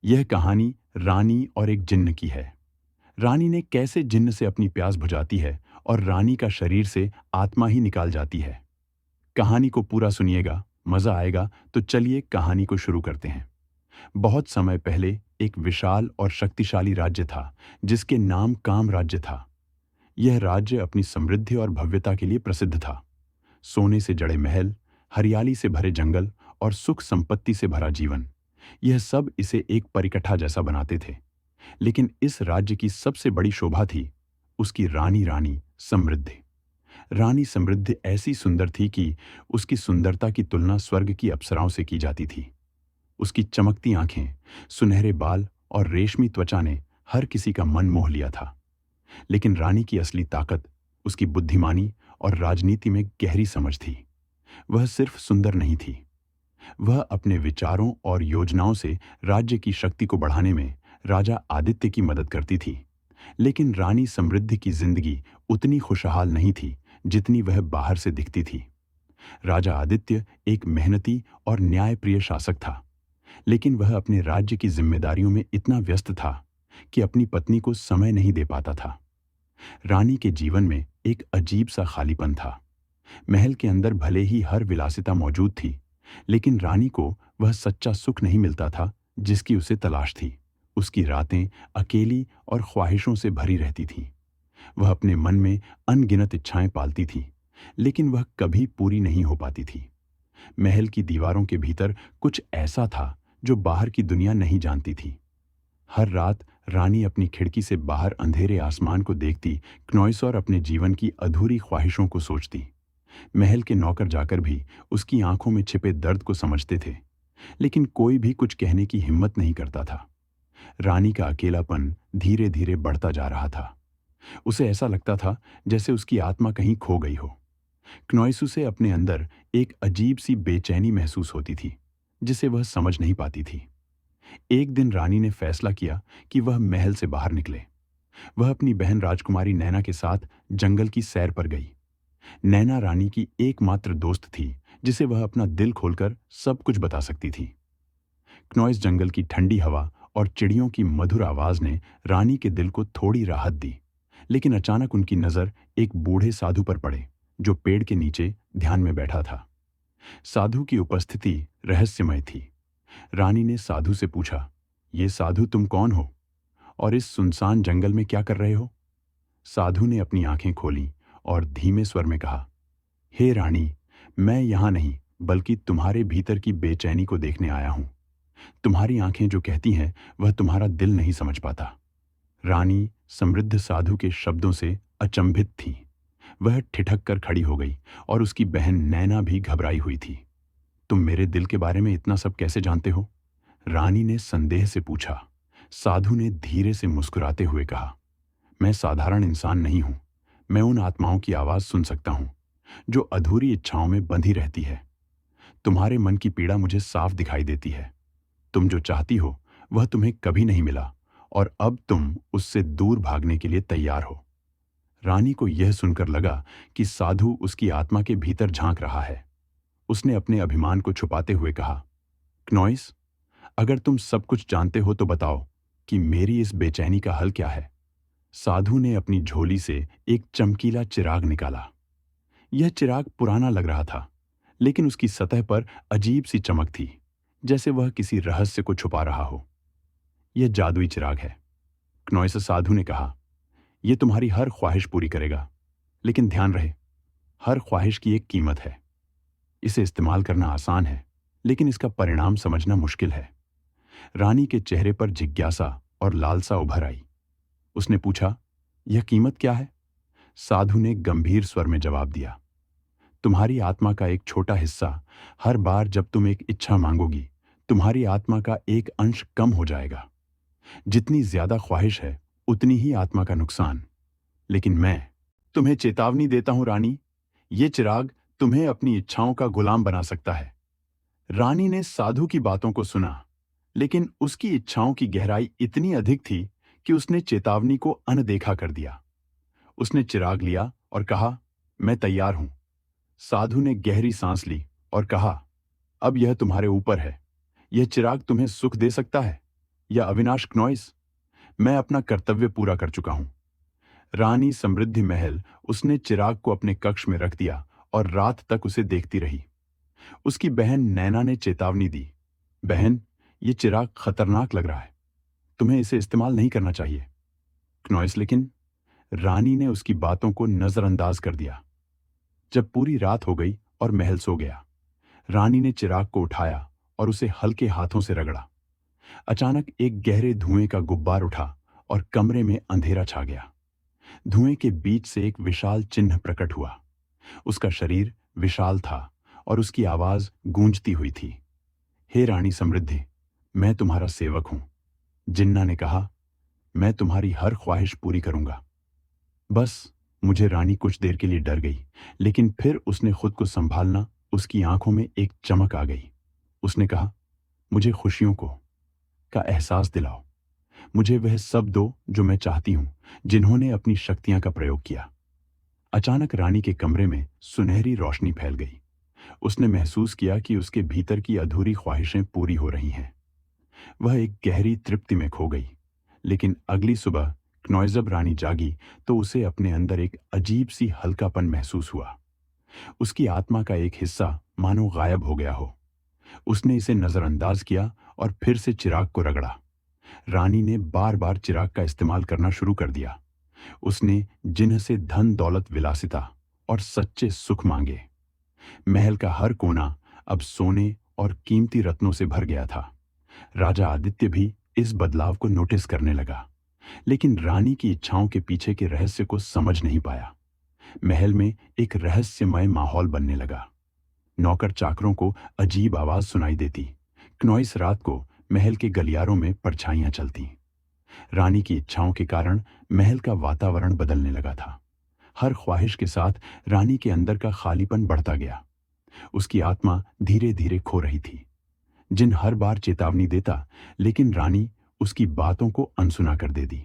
यह कहानी रानी और एक जिन्न की है। रानी ने कैसे जिन्न से अपनी प्यास बुझाती है और रानी का शरीर से आत्मा ही निकाल जाती है। कहानी को पूरा सुनिएगा, मजा आएगा। तो चलिए कहानी को शुरू करते हैं। बहुत समय पहले एक विशाल और शक्तिशाली राज्य था, जिसके नाम काम राज्य था। यह राज्य अपनी समृद्धि और भव्यता के लिए प्रसिद्ध था। सोने से जड़े महल, हरियाली से भरे जंगल और सुख संपत्ति से भरा जीवन, यह सब इसे एक परिकठा जैसा बनाते थे। लेकिन इस राज्य की सबसे बड़ी शोभा थी उसकी रानी समृद्धि। रानी समृद्धि ऐसी सुंदर थी कि उसकी सुंदरता की तुलना स्वर्ग की अप्सराओं से की जाती थी। उसकी चमकती आंखें, सुनहरे बाल और रेशमी त्वचा ने हर किसी का मन मोह लिया था। लेकिन रानी की असली ताकत उसकी बुद्धिमानी और राजनीति में गहरी समझ थी। वह सिर्फ सुंदर नहीं थी, वह अपने विचारों और योजनाओं से राज्य की शक्ति को बढ़ाने में राजा आदित्य की मदद करती थी। लेकिन रानी समृद्धि की जिंदगी उतनी खुशहाल नहीं थी जितनी वह बाहर से दिखती थी। राजा आदित्य एक मेहनती और न्यायप्रिय शासक था, लेकिन वह अपने राज्य की जिम्मेदारियों में इतना व्यस्त था कि अपनी पत्नी को समय नहीं दे पाता था। रानी के जीवन में एक अजीब सा खालीपन था। महल के अंदर भले ही हर विलासिता मौजूद थी, लेकिन रानी को वह सच्चा सुख नहीं मिलता था जिसकी उसे तलाश थी। उसकी रातें अकेली और ख्वाहिशों से भरी रहती थीं। वह अपने मन में अनगिनत इच्छाएं पालती थी, लेकिन वह कभी पूरी नहीं हो पाती थी। महल की दीवारों के भीतर कुछ ऐसा था जो बाहर की दुनिया नहीं जानती थी। हर रात रानी अपनी खिड़की से बाहर अंधेरे आसमान को देखती, क्नॉइसोर अपने जीवन की अधूरी ख्वाहिशों को सोचती। महल के नौकर जाकर भी उसकी आंखों में छिपे दर्द को समझते थे, लेकिन कोई भी कुछ कहने की हिम्मत नहीं करता था। रानी का अकेलापन धीरे धीरे बढ़ता जा रहा था। उसे ऐसा लगता था जैसे उसकी आत्मा कहीं खो गई हो। क्नॉइसू से अपने अंदर एक अजीब सी बेचैनी महसूस होती थी, जिसे वह समझ नहीं पाती थी। एक दिन रानी ने फैसला किया कि वह महल से बाहर निकले। वह अपनी बहन राजकुमारी नैना के साथ जंगल की सैर पर गई। नैना रानी की एकमात्र दोस्त थी, जिसे वह अपना दिल खोलकर सब कुछ बता सकती थी। क्नॉइस जंगल की ठंडी हवा और चिड़ियों की मधुर आवाज ने रानी के दिल को थोड़ी राहत दी। लेकिन अचानक उनकी नजर एक बूढ़े साधु पर पड़े, जो पेड़ के नीचे ध्यान में बैठा था। साधु की उपस्थिति रहस्यमय थी। रानी ने साधु से पूछा, ये साधु तुम कौन हो और इस सुनसान जंगल में क्या कर रहे हो? साधु ने अपनी आंखें खोलीं और धीमे स्वर में कहा, हे रानी, मैं यहाँ नहीं बल्कि तुम्हारे भीतर की बेचैनी को देखने आया हूं। तुम्हारी आंखें जो कहती हैं वह तुम्हारा दिल नहीं समझ पाता। रानी समृद्ध साधु के शब्दों से अचंभित थी। वह ठिठक कर खड़ी हो गई और उसकी बहन नैना भी घबराई हुई थी। तुम मेरे दिल के बारे में इतना सब कैसे जानते हो? रानी ने संदेह से पूछा। साधु ने धीरे से मुस्कुराते हुए कहा, मैं साधारण इंसान नहीं हूं। मैं उन आत्माओं की आवाज सुन सकता हूं जो अधूरी इच्छाओं में बंधी रहती है। तुम्हारे मन की पीड़ा मुझे साफ दिखाई देती है। तुम जो चाहती हो वह तुम्हें कभी नहीं मिला और अब तुम उससे दूर भागने के लिए तैयार हो। रानी को यह सुनकर लगा कि साधु उसकी आत्मा के भीतर झांक रहा है। उसने अपने अभिमान को छुपाते हुए कहा, क्नॉइस, अगर तुम सब कुछ जानते हो तो बताओ कि मेरी इस बेचैनी का हल क्या है? साधु ने अपनी झोली से एक चमकीला चिराग निकाला। यह चिराग पुराना लग रहा था, लेकिन उसकी सतह पर अजीब सी चमक थी, जैसे वह किसी रहस्य को छुपा रहा हो। यह जादुई चिराग है, क्नॉइस साधु ने कहा। यह तुम्हारी हर ख्वाहिश पूरी करेगा, लेकिन ध्यान रहे, हर ख्वाहिश की एक कीमत है। इसे इस्तेमाल करना आसान है, लेकिन इसका परिणाम समझना मुश्किल है। रानी के चेहरे पर जिज्ञासा और लालसा उभर आई। उसने पूछा, यह कीमत क्या है? साधु ने गंभीर स्वर में जवाब दिया, तुम्हारी आत्मा का एक छोटा हिस्सा हर बार जब तुम एक इच्छा मांगोगी, तुम्हारी आत्मा का एक अंश कम हो जाएगा। जितनी ज्यादा ख्वाहिश है उतनी ही आत्मा का नुकसान। लेकिन मैं तुम्हें चेतावनी देता हूं रानी, ये चिराग तुम्हें अपनी इच्छाओं का गुलाम बना सकता है। रानी ने साधु की बातों को सुना, लेकिन उसकी इच्छाओं की गहराई इतनी अधिक थी कि उसने चेतावनी को अनदेखा कर दिया। उसने चिराग लिया और कहा, मैं तैयार हूं। साधु ने गहरी सांस ली और कहा, अब यह तुम्हारे ऊपर है। यह चिराग तुम्हें सुख दे सकता है या अविनाश क्नॉइस? मैं अपना कर्तव्य पूरा कर चुका हूं। रानी समृद्धि महल उसने चिराग को अपने कक्ष में रख दिया और रात तक उसे देखती रही। उसकी बहन नैना ने चेतावनी दी, बहन, ये चिराग खतरनाक लग रहा है, तुम्हें इसे इस्तेमाल नहीं करना चाहिए। क्नॉइस लेकिन रानी ने उसकी बातों को नजरअंदाज कर दिया। जब पूरी रात हो गई और महल सो गया, रानी ने चिराग को उठाया और उसे हल्के हाथों से रगड़ा। अचानक एक गहरे धुएं का गुब्बार उठा और कमरे में अंधेरा छा गया। धुएं के बीच से एक विशाल चिन्ह प्रकट हुआ। उसका शरीर विशाल था और उसकी आवाज गूंजती हुई थी, हे रानी समृद्धि, मैं तुम्हारा सेवक हूं। जिन्ना ने कहा, मैं तुम्हारी हर ख्वाहिश पूरी करूंगा। बस, मुझे रानी कुछ देर के लिए डर गई, लेकिन फिर उसने खुद को संभालना, उसकी आंखों में एक चमक आ गई। उसने कहा, मुझे खुशियों का एहसास दिलाओ। मुझे वह सब दो जो मैं चाहती हूं, जिन्होंने अपनी शक्तियां का प्रयोग किया। अचानक रानी के कमरे में सुनहरी रोशनी फैल गई। उसने महसूस किया कि उसके भीतर की अधूरी ख्वाहिशें पूरी हो रही हैं। वह एक गहरी तृप्ति में खो गई। लेकिन अगली सुबह क्नॉइज़ब रानी जागी तो उसे अपने अंदर एक अजीब सी हल्कापन महसूस हुआ। उसकी आत्मा का एक हिस्सा मानो गायब हो गया हो। उसने इसे नजरअंदाज किया और फिर से चिराग को रगड़ा। रानी ने बार बार चिराग का इस्तेमाल करना शुरू कर दिया। उसने जिन्ह से धन दौलत विलासिता और सच्चे सुख मांगे। महल का हर कोना अब सोने और कीमती रत्नों से भर गया था। राजा आदित्य भी इस बदलाव को नोटिस करने लगा, लेकिन रानी की इच्छाओं के पीछे के रहस्य को समझ नहीं पाया। महल में एक रहस्यमय माहौल बनने लगा। नौकर चाकरों को अजीब आवाज सुनाई देती। क्नॉइस रात को महल के गलियारों में परछाइयां चलती। रानी की इच्छाओं के कारण महल का वातावरण बदलने लगा था। हर ख्वाहिश के साथ रानी के अंदर का खालीपन बढ़ता गया। उसकी आत्मा धीरे धीरे खो रही थी। जिन हर बार चेतावनी देता, लेकिन रानी उसकी बातों को अनसुना कर देती।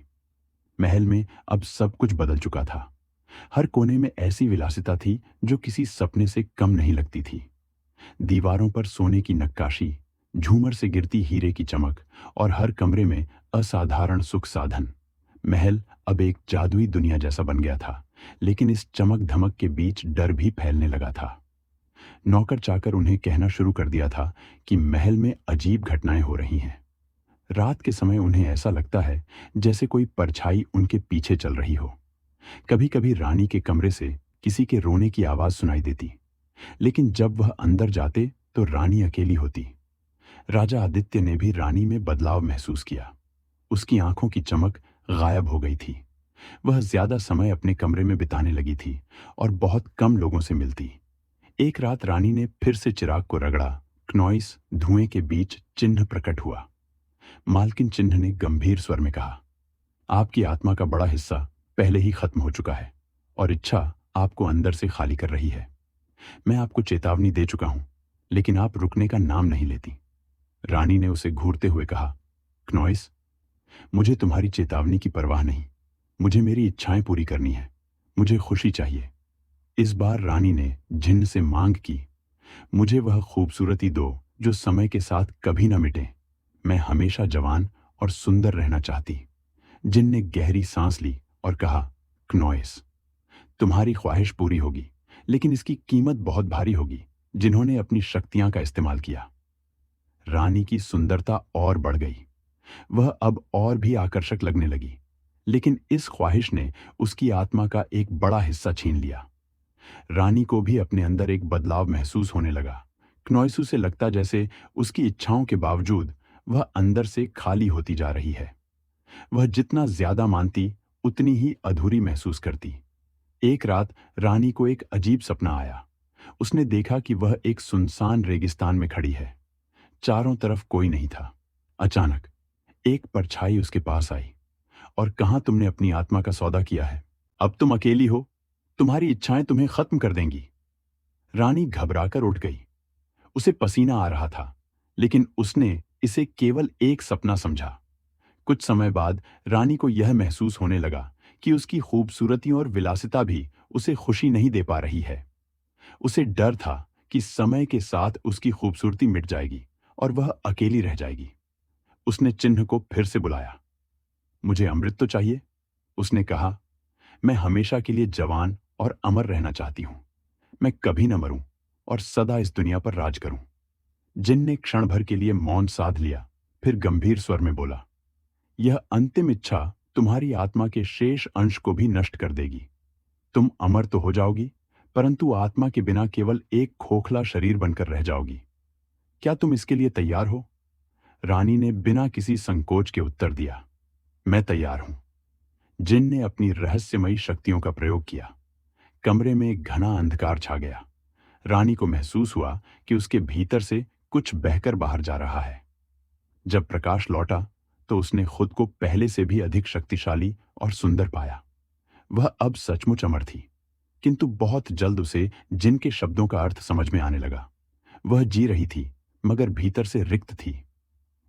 महल में अब सब कुछ बदल चुका था। हर कोने में ऐसी विलासिता थी जो किसी सपने से कम नहीं लगती थी। दीवारों पर सोने की नक्काशी, झूमर से गिरती हीरे की चमक और हर कमरे में असाधारण सुख साधन। महल अब एक जादुई दुनिया जैसा बन गया था, लेकिन इस चमक धमक के बीच डर भी फैलने लगा था। नौकर चाकर उन्हें कहना शुरू कर दिया था कि महल में अजीब घटनाएं हो रही हैं। रात के समय उन्हें ऐसा लगता है जैसे कोई परछाई उनके पीछे चल रही हो। कभी कभी रानी के कमरे से किसी के रोने की आवाज सुनाई देती, लेकिन जब वह अंदर जाते तो रानी अकेली होती। राजा आदित्य ने भी रानी में बदलाव महसूस किया। उसकी आंखों की चमक गायब हो गई थी। वह ज्यादा समय अपने कमरे में बिताने लगी थी और बहुत कम लोगों से मिलती। एक रात रानी ने फिर से चिराग को रगड़ा। क्नॉइस धुएं के बीच चिन्ह प्रकट हुआ। मालकिन चिन्ह ने गंभीर स्वर में कहा, आपकी आत्मा का बड़ा हिस्सा पहले ही खत्म हो चुका है और इच्छा आपको अंदर से खाली कर रही है। मैं आपको चेतावनी दे चुका हूं, लेकिन आप रुकने का नाम नहीं लेती। रानी ने उसे घूरते हुए कहा, क्नॉइस, मुझे तुम्हारी चेतावनी की परवाह नहीं। मुझे मेरी इच्छाएं पूरी करनी है। मुझे खुशी चाहिए। इस बार रानी ने जिन्न से मांग की, मुझे वह खूबसूरती दो जो समय के साथ कभी न मिटे। मैं हमेशा जवान और सुंदर रहना चाहती। जिन्न ने गहरी सांस ली और कहा, क्नॉइस, तुम्हारी ख्वाहिश पूरी होगी, लेकिन इसकी कीमत बहुत भारी होगी। जिन्होंने अपनी शक्तियां का इस्तेमाल किया। रानी की सुंदरता और बढ़ गई। वह अब और भी आकर्षक लगने लगी, लेकिन इस ख्वाहिश ने उसकी आत्मा का एक बड़ा हिस्सा छीन लिया। रानी को भी अपने अंदर एक बदलाव महसूस होने लगा। क्नॉइसू से लगता जैसे उसकी इच्छाओं के बावजूद वह अंदर से खाली होती जा रही है। वह जितना ज्यादा मानती, उतनी ही अधूरी महसूस करती। एक रात रानी को एक अजीब सपना आया। उसने देखा कि वह एक सुनसान रेगिस्तान में खड़ी है। चारों तरफ कोई नहीं था। अचानक एक परछाई उसके पास आई और कहा, तुमने अपनी आत्मा का सौदा किया है। अब तुम अकेली हो। तुम्हारी इच्छाएं तुम्हें खत्म कर देंगी। रानी घबराकर उठ गई। उसे पसीना आ रहा था, लेकिन उसने इसे केवल एक सपना समझा। कुछ समय बाद रानी को यह महसूस होने लगा कि उसकी खूबसूरती और विलासिता भी उसे खुशी नहीं दे पा रही है। उसे डर था कि समय के साथ उसकी खूबसूरती मिट जाएगी और वह अकेली रह जाएगी। उसने चिन्ह को फिर से बुलाया। मुझे अमृत तो चाहिए, उसने कहा। मैं हमेशा के लिए जवान और अमर रहना चाहती हूं। मैं कभी न मरूं और सदा इस दुनिया पर राज करूं। जिन ने क्षण भर के लिए मौन साध लिया, फिर गंभीर स्वर में बोला, यह अंतिम इच्छा तुम्हारी आत्मा के शेष अंश को भी नष्ट कर देगी। तुम अमर तो हो जाओगी, परंतु आत्मा के बिना केवल एक खोखला शरीर बनकर रह जाओगी। क्या तुम इसके लिए तैयार हो? रानी ने बिना किसी संकोच के उत्तर दिया, मैं तैयार हूं। जिन ने अपनी रहस्यमयी शक्तियों का प्रयोग किया। कमरे में एक घना अंधकार छा गया। रानी को महसूस हुआ कि उसके भीतर से कुछ बहकर बाहर जा रहा है। जब प्रकाश लौटा तो उसने खुद को पहले से भी अधिक शक्तिशाली और सुंदर पाया। वह अब सचमुच अमर थी, किंतु बहुत जल्द उसे जिन के शब्दों का अर्थ समझ में आने लगा। वह जी रही थी, मगर भीतर से रिक्त थी।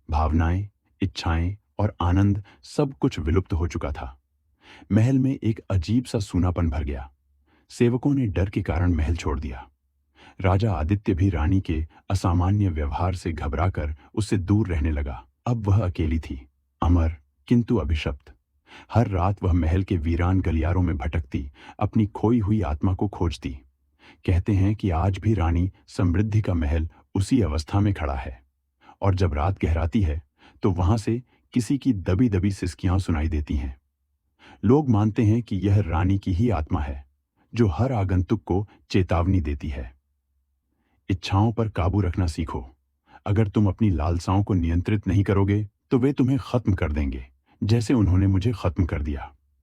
भावनाएं, इच्छाएं और आनंद सब कुछ विलुप्त हो चुका था। महल में एक अजीब सा सूनापन भर गया। सेवकों ने डर के कारण महल छोड़ दिया। राजा आदित्य भी रानी के असामान्य व्यवहार से घबराकर उससे दूर रहने लगा। अब वह अकेली थी, अमर किंतु अभिशप्त। हर रात वह महल के वीरान गलियारों में भटकती, अपनी खोई हुई आत्मा को खोजती। कहते हैं कि आज भी रानी समृद्धि का महल उसी अवस्था में खड़ा है, और जब रात गहराती है तो वहां से किसी की दबी दबी सिसकियां सुनाई देती हैं। लोग मानते हैं कि यह रानी की ही आत्मा है, जो हर आगंतुक को चेतावनी देती है। इच्छाओं पर काबू रखना सीखो। अगर तुम अपनी लालसाओं को नियंत्रित नहीं करोगे तो वे तुम्हें खत्म कर देंगे, जैसे उन्होंने मुझे खत्म कर दिया।